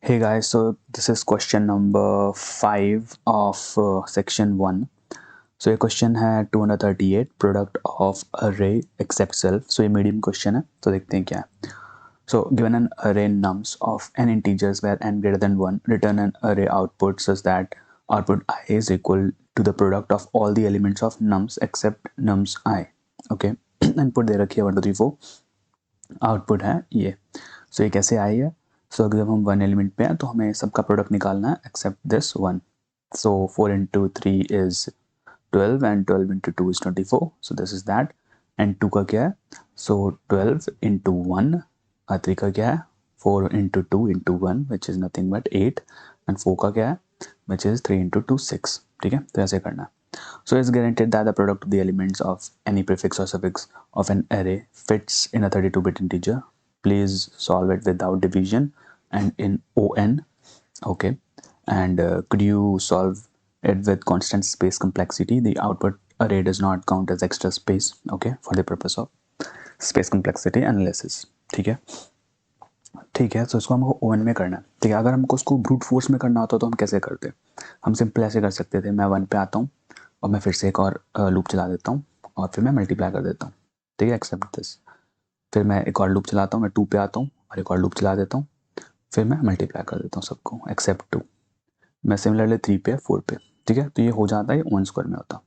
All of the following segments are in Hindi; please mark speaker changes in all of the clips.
Speaker 1: Hey guys, so this is question number 5 of section 1. So ये क्वेश्चन है 238 प्रोडक्ट ऑफ अरे एक्सेप्ट सेल्फ. सो ये मीडियम क्वेश्चन है, तो देखते हैं क्या है. So given an array nums of n integers where n greater than 1, return an array output such that output I is equal to the product of all the elements of nums except nums I. Okay. Input दे रखी है 1 2 3 4, आउटपुट है ये. सो ये कैसे आई है. सो अगर जब हम वन एलिमेंट पे हैं तो हमें सबका प्रोडक्ट निकालना है except this one. So 4 into 3 is 12 and 12 into 2 is 24. So this is that. And 2 का क्या है. सो 12 इंटू 1 और 3 का क्या है. 4 into 2 into 1 which is nothing but 8. And 4 का क्या है विच इज़ 3 इंटू 2 6. ठीक है, तो ऐसे करना है. So it's guaranteed that the product of the elements of any prefix or suffix of an array fits in a 32-bit integer. Please solve it without division and in ON. Okay. And could you solve it with constant space complexity? The output array does not count as extra space. Okay, for the purpose of space complexity analysis. ठीक है. ठीक है, तो इसको हमको ओवन में करना है. ठीक है, अगर हमको उसको ब्रूट फोर्स में करना होता तो हम कैसे करते. हम सिंपल ऐसे कर सकते थे. मैं 1 पे आता हूँ और मैं फिर से एक और लूप चला देता हूँ और फिर मैं मल्टीप्लाई कर देता हूँ. ठीक है, एक्सेप्ट दिस. फिर मैं एक और लूप चलाता हूँ, मैं 2 पे आता हूँ और एक और लूप चला देता हूँ. फिर मैं मल्टीप्लाई कर देता हूँ सबको एक्सेप्ट 2. मैं सिमिलरली 3 पे 4 पे. ठीक है, तो ये हो जाता है वन स्क्वायर में होता.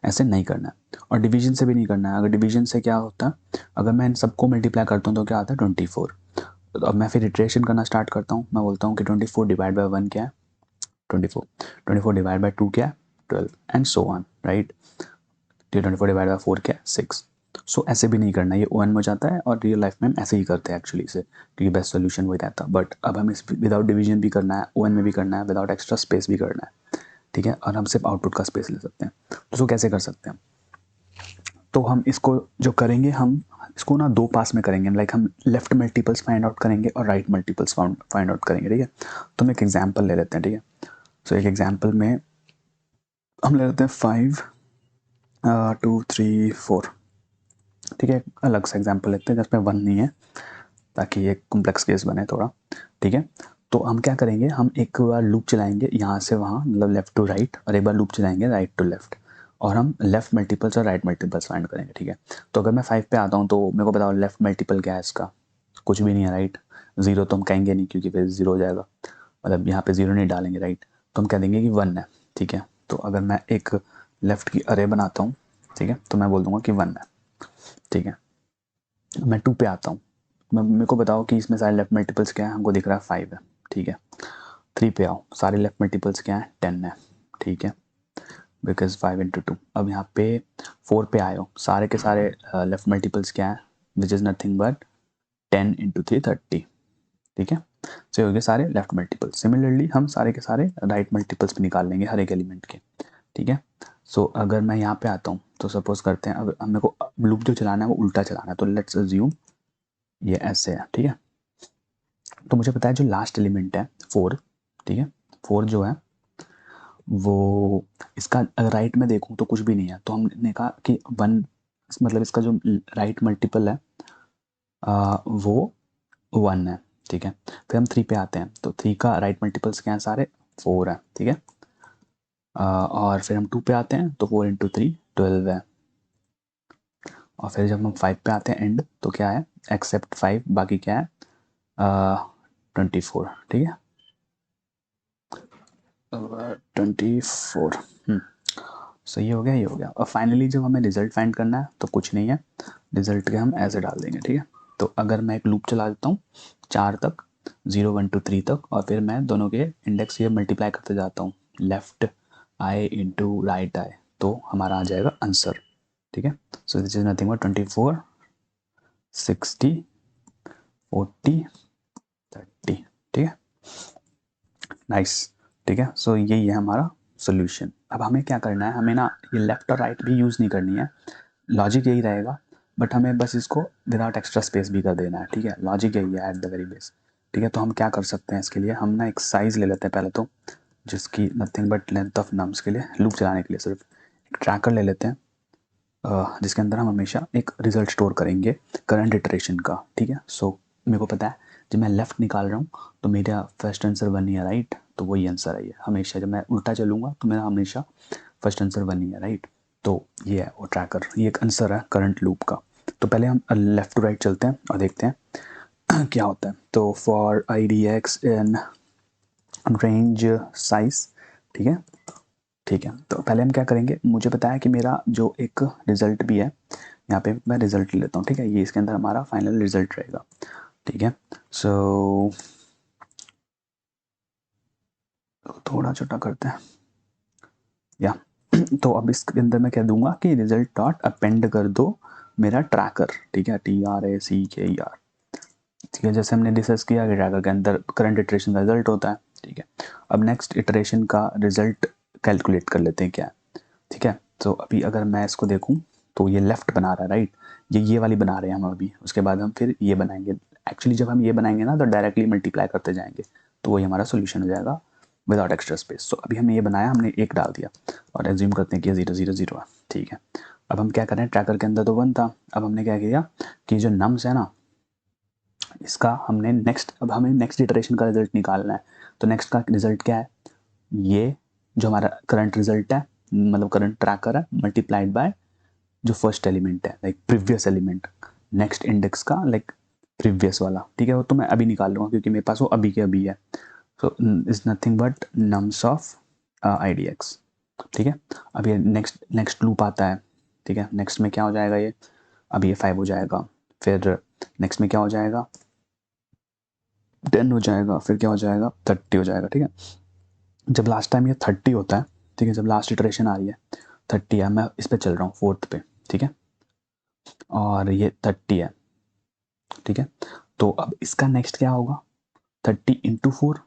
Speaker 1: ऐसे नहीं करना है. और डिवीजन से भी नहीं करना है. अगर डिवीजन से क्या होता है, अगर मैं इन सबको मल्टीप्लाई करता हूँ तो क्या आता है 24. तो अब मैं फिर इटरेशन करना स्टार्ट करता हूँ. मैं बोलता हूँ कि 24 डिवाइड बाई 1 क्या है 24. 24 डिवाइड बाई 2 क्या है 12 and so on. Right. 24 divide by 4 क्या है 6. सो ऐसे भी नहीं करना, ये ओ एन में हो जाता है. और रियल लाइफ में हम ऐसे ही करते हैं एक्चुअली इसे, क्योंकि बेस्ट सोल्यूशन वही रहता. बट अब हमें विदाउट डिवीजन भी करना है, ओ एन में भी करना है, विदाउट एक्स्ट्रा स्पेस भी करना है. ठीक है, और हम सिर्फ आउटपुट का स्पेस ले सकते हैं. तो उसको कैसे कर सकते हैं. तो हम इसको जो करेंगे, हम इसको ना दो पास में करेंगे. लाइक हम लेफ्ट मल्टीपल्स फाइंड आउट करेंगे और राइट मल्टीपल्स फाइंड आउट करेंगे. ठीक है, तो हम एक एग्जांपल ले लेते हैं. ठीक है, सो एक एग्जांपल में हम ले लेते हैं 5 2 3 4. ठीक है, अलग सा एग्जांपल लेते हैं जिसमें 1 नहीं है, ताकि ये कॉम्प्लेक्स केस बने थोड़ा. ठीक है, तो हम क्या करेंगे, हम एक बार लूप चलाएंगे यहाँ से वहाँ, मतलब लेफ्ट टू राइट, और एक बार लूप चलाएंगे राइट टू लेफ्ट, और हम लेफ्ट मल्टीपल्स और राइट मल्टीपल्स फाइंड करेंगे. ठीक है, तो अगर मैं 5 पे आता हूँ तो मेरे को बताओ लेफ्ट मल्टीपल क्या है इसका. कुछ भी नहीं है. राइट. 0 तो हम कहेंगे नहीं, क्योंकि फिर 0 हो जाएगा. मतलब यहाँ पे 0 नहीं डालेंगे. राइट. तो हम कह देंगे कि 1 है. ठीक है, तो अगर मैं एक लेफ्ट की अरे बनाता हूँ, ठीक है, तो मैं बोल दूंगा कि 1 है. ठीक है, मैं 2 पे आता हूँ. मेरे को बताओ कि इसमें सारे लेफ्ट मल्टीपल्स क्या है. हमको दिख रहा है 5 है. ठीक है, 3 पे आओ, सारे लेफ्ट मल्टीपल्स क्या है 10 है. ठीक है, बिकॉज 5 इंटू 2. अब यहाँ पे 4 पे आए हो, सारे के सारे लेफ्ट मल्टीपल्स क्या है विच इज़ नथिंग बट 10 इंटू 3 30. ठीक है, सो हो गए सारे लेफ्ट मल्टीपल्स. सिमिलरली हम सारे के सारे राइट मल्टीपल्स भी निकाल लेंगे हर एक एलिमेंट के. ठीक है, सो अगर मैं यहाँ पे आता हूँ तो सपोज करते हैं, अब मेरे को लूप जो चलाना है वो उल्टा चलाना है. तो लेट्स अज्यूम ये ऐसे है. ठीक है, तो मुझे पता है जो लास्ट एलिमेंट है 4. ठीक है, 4 जो है वो, इसका अगर राइट में देखूँ तो कुछ भी नहीं है. तो हमने कहा कि 1, मतलब इसका जो राइट मल्टीपल है वो 1 है. ठीक है, फिर हम 3 पे आते हैं, तो 3 का राइट मल्टीपल्स क्या है सारे 4 है. ठीक है, और फिर हम 2 पे आते हैं तो 4 इंटू 3 12 है. और फिर जब हम 5 पे आते हैं एंड, तो क्या है एक्सेप्ट 5, बाकी क्या है 24. ठीक है, 24. सो ये हो गया, ये हो गया. और फाइनली जब हमें रिजल्ट फाइंड करना है तो कुछ नहीं है, रिजल्ट के हम ऐसे डाल देंगे. ठीक है, तो अगर मैं एक लूप चला देता हूँ 4 तक, 0 1 2 3 तक, और फिर मैं दोनों के इंडेक्स ये मल्टीप्लाई करते जाता हूँ, left I into right I, तो हमारा आ जाएगा आंसर. ठीक है, सो दिस इज नथिंग बट 24 60 40 30. ठीक है, नाइस. ठीक है, सो यही है हमारा सोल्यूशन. अब हमें क्या करना है, हमें ना ये लेफ्ट और राइट भी यूज़ नहीं करनी है. लॉजिक यही रहेगा, बट हमें बस इसको विदाउट एक्स्ट्रा स्पेस भी कर देना है. ठीक है, लॉजिक यही है एट द वेरी बेस. ठीक है, तो हम क्या कर सकते हैं इसके लिए, हम ना एक साइज़ ले लेते हैं पहले तो, जिसकी nothing but length of nums के लिए, लूप चलाने के लिए सिर्फ एक ट्रैकर ले लेते हैं, जिसके अंदर हम हमेशा एक रिजल्ट स्टोर करेंगे करंट इटरेशन का. ठीक है, सो मेरे को पता है जब मैं लेफ्ट निकाल रहा हूँ तो मेरा फर्स्ट आंसर 1 ही है, राइट। तो वही आंसर है ये हमेशा। जब मैं उल्टा चलूँगा तो मेरा हमेशा फर्स्ट आंसर 1 ही है, राइट। तो ये है वो ट्रैकर, ये एक आंसर है करंट लूप का। तो पहले हम लेफ्ट टू राइट चलते हैं और देखते हैं क्या होता है। तो for I D x in range size, ठीक है, ठीक है। तो पहले हम क्या करेंगे, मुझे पता है कि मेरा जो एक रिजल्ट भी है, यहाँ पे मैं रिजल्ट ले लेता हूँ, ठीक है। ये इसके अंदर हमारा फाइनल रिजल्ट रहेगा, ठीक है। सो थोड़ा छोटा करते हैं या तो अब इसके अंदर मैं क्या दूंगा कि रिजल्ट डॉट अपेंड कर दो मेरा ट्रैकर, ठीक है, TRACKER, ठीक है। जैसे हमने डिस्कस किया कि ट्रैकर के अंदर करंट इटरेशन का रिजल्ट होता है, ठीक है। अब नेक्स्ट इटरेशन का रिजल्ट कैलकुलेट कर लेते हैं क्या है, ठीक है। तो अभी अगर मैं इसको देखूं तो ये लेफ्ट बना रहा है, राइट। ये वाली बना रहे हैं हम अभी, उसके बाद हम फिर ये बनाएंगे। एक्चुअली जब हम ये बनाएंगे ना तो डायरेक्टली मल्टीप्लाई करते जाएंगे, तो वही हमारा सोल्यूशन हो जाएगा विदाउट एक्स्ट्रा स्पेस। तो अभी हमने ये बनाया, हमने एक डाल दिया और एज्यूम करते हैं कि 0 0 0 है, ठीक है। अब हम क्या करें, ट्रैकर के अंदर तो 1 था, अब हमने क्या किया कि जो नम्स है ना इसका हमने नेक्स्ट, अब हमें नेक्स्ट इटरेशन का रिजल्ट निकालना है। तो नेक्स्ट का रिजल्ट क्या है, ये जो हमारा करंट रिजल्ट है, मतलब करंट ट्रैकर है, मल्टीप्लाइड बाय जो फर्स्ट एलिमेंट है, like previous element, next index का लाइक प्रीवियस वाला, ठीक है। वो तो मैं अभी निकाल लूँगा क्योंकि मेरे पास वो अभी के अभी है। So is nothing but nums of IDX, ठीक है। अब ये नेक्स्ट नेक्स्ट लूप आता है, ठीक है। नेक्स्ट में क्या हो जाएगा, ये अब ये 5 हो जाएगा, फिर नेक्स्ट में क्या हो जाएगा 10 हो जाएगा, फिर क्या हो जाएगा 30 हो जाएगा, ठीक है। जब लास्ट टाइम ये 30 होता है, ठीक है, जब लास्ट इटरेशन आ रही है 30 है, मैं इस पे चल रहा हूँ 4th पे, ठीक है, और ये 30 है, ठीक है। तो अब इसका नेक्स्ट क्या होगा 30 × 4,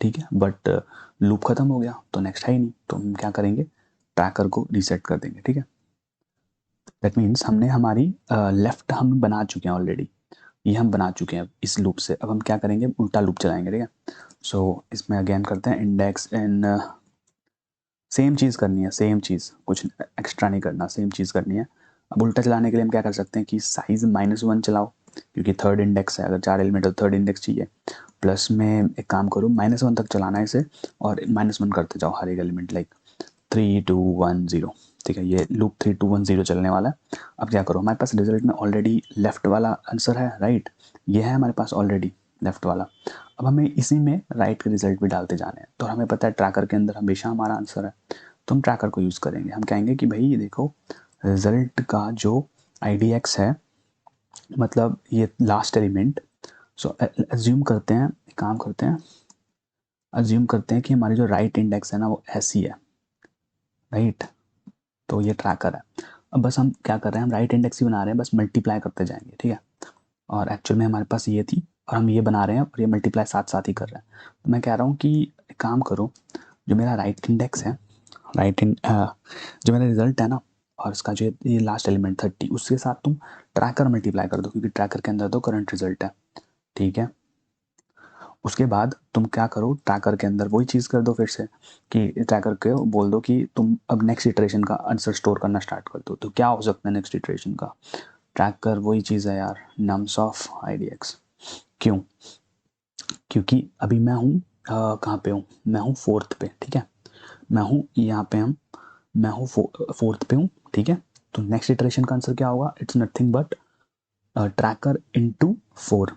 Speaker 1: ठीक है। बट लूप खत्म हो गया तो नेक्स्ट है ही नहीं, तो हम क्या करेंगे ट्रैकर को रीसेट कर देंगे, ठीक है। दैट मीन्स हमने हमारी लेफ्ट हम बना चुके हैं ऑलरेडी, ये हम बना चुके हैं इस लूप से। अब हम क्या करेंगे उल्टा लूप चलाएंगे, ठीक है। सो इसमें अगेन करते हैं इंडेक्स इन, सेम चीज़ करनी है, सेम चीज़, कुछ एक्स्ट्रा नहीं करना, सेम चीज़ करनी है। अब उल्टा चलाने के लिए हम क्या कर सकते हैं कि साइज़ -1 चलाओ, क्योंकि थर्ड इंडेक्स है, अगर 4 एलिमेंट तो थर्ड इंडेक्स चाहिए। प्लस में एक काम करो, -1 तक चलाना है इसे और -1 करते जाओ हर एक एलिमेंट, लाइक 3 2 1 0, ठीक है। ये लूप 3 2 1 0 चलने वाला है। अब क्या करो, हमारे पास रिजल्ट में ऑलरेडी लेफ्ट वाला आंसर है, राइट। ये है हमारे पास ऑलरेडी लेफ्ट वाला। अब हमें इसी में राइट के रिजल्ट भी डालते जाने हैं। तो हमें पता है ट्रैकर के अंदर हमेशा हमारा आंसर है, तो हम ट्रैकर को यूज़ करेंगे। हम कहेंगे कि भाई ये देखो रिजल्ट का जो IDX है, मतलब ये लास्ट एलिमेंट। सो एज्यूम करते हैं, काम करते हैं, एज्यूम करते हैं कि हमारी जो राइट इंडेक्स है ना वो ऐसी है, राइट। तो ये ट्रैकर है। अब बस हम क्या कर रहे हैं, हम राइट इंडेक्स ही बना रहे हैं, बस मल्टीप्लाई करते जाएंगे, ठीक है। और एक्चुअल में हमारे पास ये थी और हम ये बना रहे हैं और ये मल्टीप्लाई साथ साथ ही कर रहे हैं। तो मैं कह रहा हूँ कि एक काम करो, जो मेरा राइट इंडेक्स है, राइट इन जो मेरा रिजल्ट है ना और इसका जो ये लास्ट एलिमेंट 30, उसके साथ तुम ट्रैकर मल्टीप्लाई कर दो, क्योंकि ट्रैकर के अंदर तो करंट रिजल्ट है, ठीक है। उसके बाद तुम क्या करो, ट्रैकर के अंदर वही चीज़ कर दो फिर से, कि ट्रैकर के बोल दो कि तुम अब नेक्स्ट इटरेशन का आंसर स्टोर करना स्टार्ट कर दो। तो क्या हो सकता है नेक्स्ट इटरेशन का, ट्रैकर वही चीज़ है यार, नम्स ऑफ IDX। क्यों, क्योंकि अभी मैं हूँ कहाँ पे हूँ, मैं हूँ 4th पे, ठीक है। मैं हूँ यहाँ पे, मैं हूँ 4th पे हूँ, ठीक है। तो नेक्स्ट इटरेशन का आंसर क्या होगा, it's nothing but tracker into 4।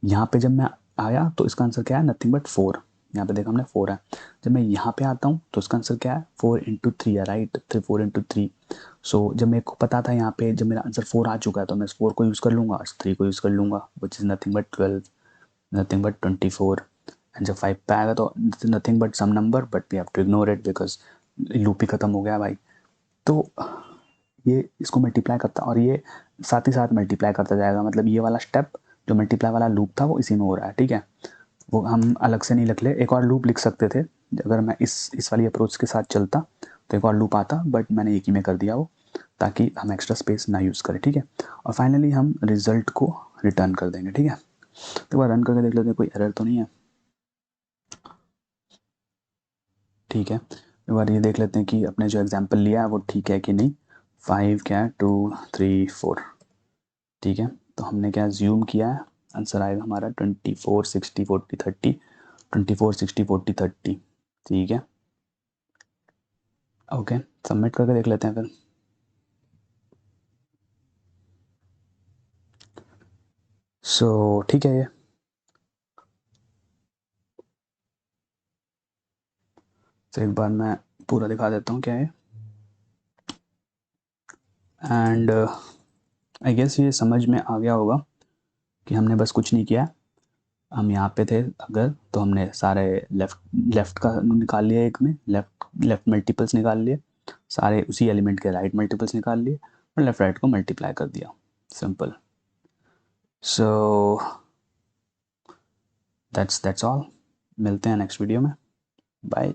Speaker 1: यहाँ पे जब मैं आया तो इसका आंसर क्या है, नथिंग बट 4। यहाँ पे देखा हमने 4 है। जब मैं यहाँ पे आता हूँ तो इसका आंसर क्या है, 4 × 3 है, राइट। 4 × 3। सो जब मेरे को पता था यहाँ पे, जब मेरा आंसर 4 आ चुका है तो मैं इस 4 को यूज़ कर लूँगा, इस 3 को यूज़ कर लूँगा, which is nothing but 12, nothing but 24। And जब 5 पे आएगा तो nothing but some number, but we have to ignore it because loop ही खत्म हो गया भाई। तो ये इसको मल्टीप्लाई करता और ये साथ ही साथ मल्टीप्लाई करता जाएगा, मतलब ये वाला स्टेप जो मल्टीप्लाई वाला लूप था वो इसी में हो रहा है, ठीक है। वो हम अलग से नहीं लिख ले, एक और लूप लिख सकते थे अगर मैं इस वाली अप्रोच के साथ चलता, तो एक और लूप आता, बट मैंने एक ही में कर दिया वो, ताकि हम एक्स्ट्रा स्पेस ना यूज़ करें, ठीक है। और फाइनली हम रिजल्ट को रिटर्न कर देंगे, ठीक है। तो एक बार रन करके देख लेते हैं कोई एरर तो नहीं है, ठीक है। एक बार ये देख लेते हैं कि अपने जो एग्जाम्पल लिया है वो ठीक है कि नहीं। 5 क्या है, 2 3 4, ठीक है। तो हमने क्या ज्यूम किया है, आंसर आएगा हमारा 24 60 40 30, 24 60 40 30। ठीक है, ओके, सबमिट करके देख लेते हैं फिर। सो ठीक है, ये तो एक बार मैं पूरा दिखा देता हूँ क्या है। एंड आई गेस ये समझ में आ गया होगा कि हमने बस कुछ नहीं किया। हम यहाँ पे थे अगर, तो हमने सारे लेफ़्ट लेफ़्ट का निकाल लिया, एक में लेफ़्ट लेफ़्ट मल्टीपल्स निकाल लिए, सारे उसी एलिमेंट के राइट मल्टीपल्स निकाल लिए, और लेफ़्ट राइट को मल्टीप्लाई कर दिया, सिंपल। सो दैट्स ऑल, मिलते हैं नेक्स्ट वीडियो में, बाय।